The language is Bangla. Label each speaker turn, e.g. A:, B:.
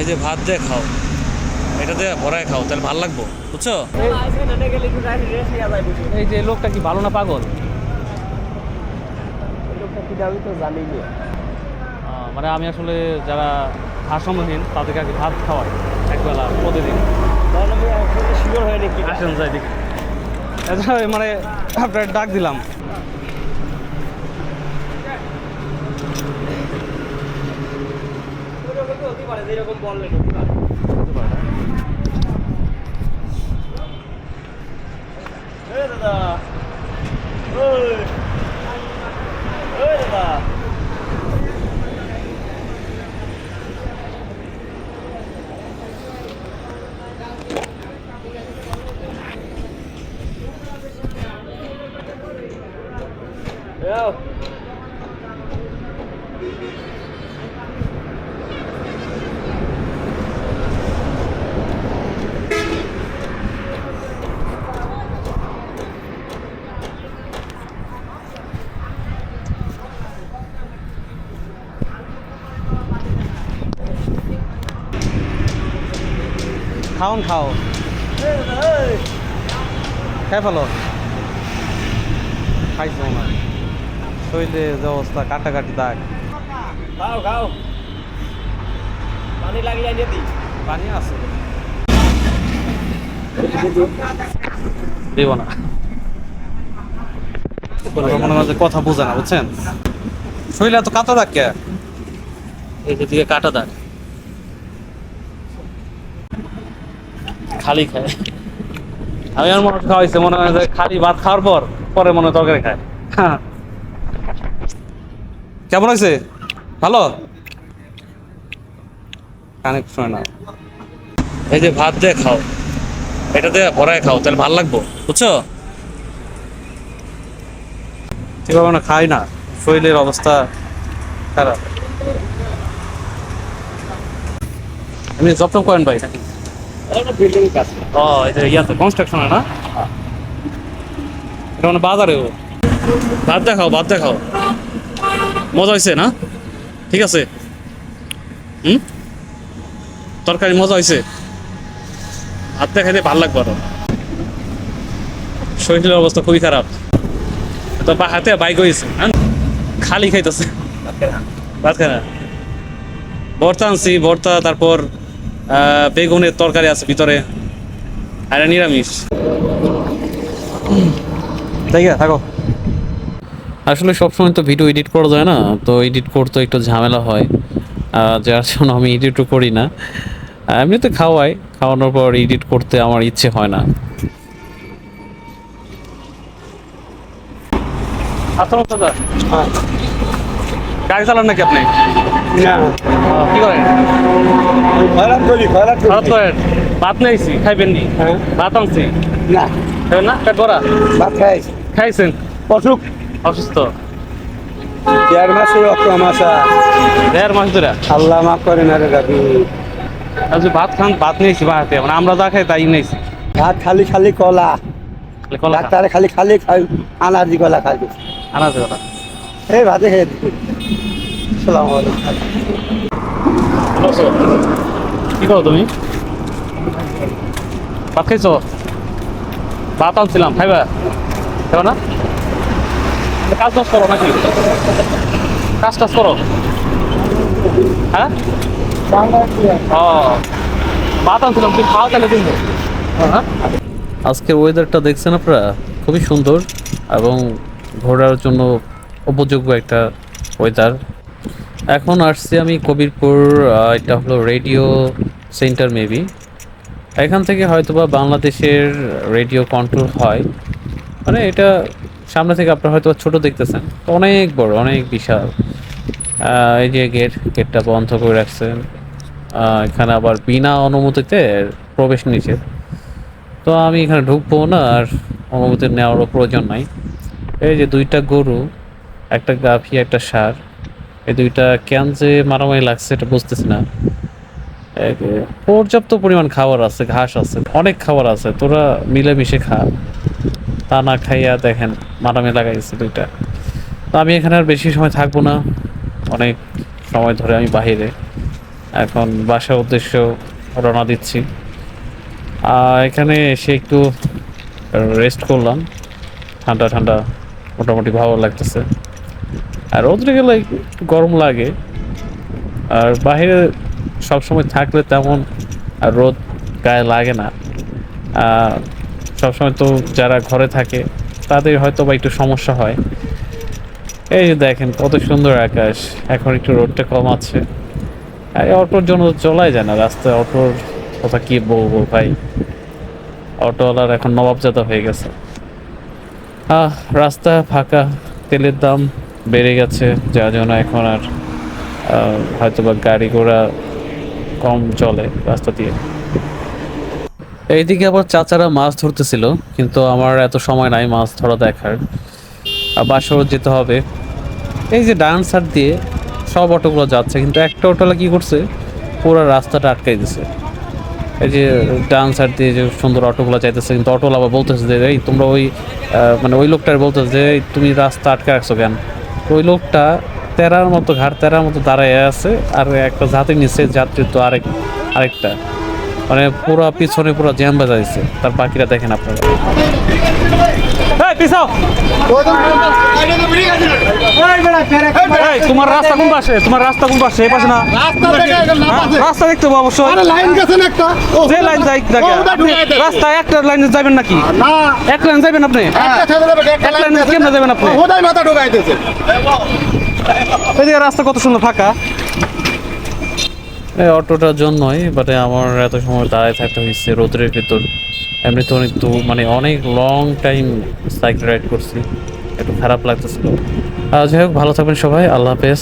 A: এই যে ভাত দিয়ে খাও, এটা দিয়ে ভরায় খাও, তাহলে ভালো লাগবো, বুঝছো? এই যে লোকটা কি ভালো না পাগল? মানে আমি আসলে যারা ভারসাম্যহীন তাদেরকে আগে ভাত খাওয়াই একবেলা প্রতিদিন। আসেন যাই দেখি, মানে আপনার ডাক দিলাম। খাওন খাও, খাই ফেলো। খাইছো না, শরীরে যে অবস্থা, কাটাকাটি দাগ।
B: খাও খাও, পানি লাগিয়ে দিই।
A: পানি আছে, দেব না। মনে মাঝে কথা বোঝে না, বুঝছেন? শরীরে এত কাটা দাগ কে? এই যে দিকে কাটা দাগ, খালি খায়। আমি আর মনে খাওয়াইছে, মনে হয় যে খালি ভাত খাওয়ার পর পরে মনে হয় তরকারি খায়। হ্যাঁ, কেমন হয়েছে? ভালো? কানেক্ট শোনে না। এই যে ভাত দিয়ে খাও, এটা দিয়ে ভরায় খাও, তাহলে ভালো লাগবো, বুঝছো? ঠিকভাবে না খাই না, শরীরের অবস্থা খারাপ। এমনি জব টপ করেন ভাই নাকি?
B: বিল্ডিং কাজ।
A: ও, এই যে ইয়াতে কনস্ট্রাকশনে না? এটা মানে বাজারে। ভাত দেখাও, ভাত দেখাও। মজা হয়েছে না? ঠিক আছে। হুম, তরকারি মজা হয়েছে। ভাত দেখাইতে ভালো লাগবে আরো। শরীরের অবস্থা খুবই খারাপ, তো হাতে বাইক হয়েছে, খালি খাইতেছে ভাত খায় না। ভর্তা আনছি, ভর্তা, তারপর বেগুনের তরকারি আছে ভিতরে, আর নিরামিষ। তাই থাকো। আসলে সবসময় তো ভিডিও এডিট করা যায় না, তো এডিট করতে একটু ঝামেলা হয়, যার জন্য আমি এডিটও করি না। এমনিতে খাওয়াই, খাওয়ানোর পর এডিট করতে আমার ইচ্ছে হয় না। গাড়ি চালান নাকি আপনি? কি করেন? ভাত নিয়েছি, খাইবেন নি? ভাত আনছি না, পেট ভরা ভাত খাইছেন? অসুখ, অসুস্থ
B: 1.5 মাসের মাসা
A: 1.5 মাস ধরে।
B: আল্লাহ মাফ করেন। আরে দাবি
A: ভাত খান, ভাত নিয়েছি বাড়াতে, মানে আমরা যা খাই তাই নিয়েছি।
B: ভাত খালি খালি কলা,
A: কলা
B: ডাক্তারে খালি খালি খাই আনাজি কলা খাই
A: আনাজ কথা।
B: এই ভাতে খেয়ে দিচ্ছি। সালাম আলাইকুম।
A: কি করো তুমি? ভাত খাইছো? ভাত আনছিলাম, খাইবা? খাইবা না? কাজ টাজ করো নাকি? কাজ টাজ করো? হ্যাঁ, ও, ভাত আনছিলাম, তুই খাওয়া তাহলে দিন। আজকের ওয়েদারটা দেখছেন আপনারা, খুবই সুন্দর এবং ঘোরার জন্য উপযোগ্য একটা ওয়েদার। এখন আসছি আমি কবিরপুর, এটা হলো রেডিও সেন্টার মেবি। এখান থেকে হয়তোবা বাংলাদেশের রেডিও কন্ট্রোল হয়, মানে এটা সামনে থেকে আপনারা হয়তো ছোট দেখতেছেন, অনেক বড়, অনেক বিশাল। এই যে গেটটা বন্ধ করে রাখছেন, এখানে আবার বিনা অনুমতিতে প্রবেশ নিষেধ। তো আমি এখানে ঢুকবো না, আর অনুমতি নেওয়ারও প্রয়োজন নাই। এই যে 2টা গরু, একটা গাভী একটা ষাঁড়, এই 2টা কেন যে মারামারি লাগছে এটা বুঝতেছি না। পর্যাপ্ত পরিমাণ খাবার আছে, ঘাস আছে, অনেক খাবার আছে, তোরা মিলেমিশে খা। তা না খাইয়া দেখেন মারামারি লাগাইছে 2টা। তো আমি এখানে আর বেশি সময় থাকবো না, অনেক সময় ধরে আমি বাহিরে। এখন বাসার উদ্দেশ্য রওনা দিচ্ছি। এখানে এসে একটু রেস্ট করলাম, ঠান্ডা ঠান্ডা মোটামুটি ভালো লাগতেছে। আর রোদ্রে গেলে একটু গরম লাগে, আর বাইরে সবসময় থাকলে তেমন আর রোদ গায়ে লাগে না। সবসময় তো যারা ঘরে থাকে তাদের হয়তো বা একটু সমস্যা হয়। এই যে দেখেন কত সুন্দর আকাশ, এখন একটু রোদটা কম আছে। আর এই অটোর জন্য তো চলাই যায় না রাস্তায়, অটোর কথা কি বলবো ভাই, অটোওয়ালার এখন নবাবজাদা হয়ে গেছে। রাস্তা ফাঁকা, তেলের দাম বেড়ে গেছে, যার জন্য এখন আর হয়তো বা গাড়ি ঘোড়া কম চলে রাস্তা দিয়ে। এইদিকে আবার চাচারা মাছ ধরতেছিল, কিন্তু আমার এত সময় নাই মাছ ধরা দেখার। বাসর যেতে হবে। এই যে ডান সাইড দিয়ে সব অটোগুলো যাচ্ছে, কিন্তু একটা অটোলা কি করছে, পুরো রাস্তাটা আটকাই দিছে। এই যে ডান সাইড দিয়ে যে সুন্দর অটোগুলো যাইতেছে, কিন্তু অটোওয়ালা আবার বলতেছে যে এই তোমরা ওই মানে ওই লোকটার বলতেছে যে এই তুমি রাস্তা আটকে রাখছো কেন। ওই লোকটা তেরার মতো ঘাট তেরার মতো দাঁড়ায় আছে, আর একটা যাত্রী নিচে, যাত্রী তো আরেকটা, মানে পুরো পিছনে পুরো জ্যাম বাজাইছে। তার বাকিরা দেখেন আপনারা।
C: তোমার রাস্তা কোন পাশে? তোমার রাস্তা কোন পাশে? এই পাশে না? রাস্তা দেখতে পাবো অবশ্যই।
B: লাইন গেছে না একটা,
C: যে লাইন যাই দেখে রাস্তা একটা লাইনে যাবেন নাকি? এক লাইন যাবেন আপনি? এক লাইনে কেমনে যাবেন আপনি?
B: মাথা ঢোকাইতেছে।
C: এদিকে রাস্তা কত সুন্দর ফাঁকা।
A: এই অটোটার জন্যই মানে আমার এত সময় দাঁড়ায় থাকতে হয়েছে রোদের ভিতর। এমনিতে অনেক দূর, মানে অনেক লং টাইম সাইকেল রাইড করছি, একটু খারাপ লাগতেছিল। যাই হোক, ভালো থাকবেন সবাই, আল্লাহ হাফেজ।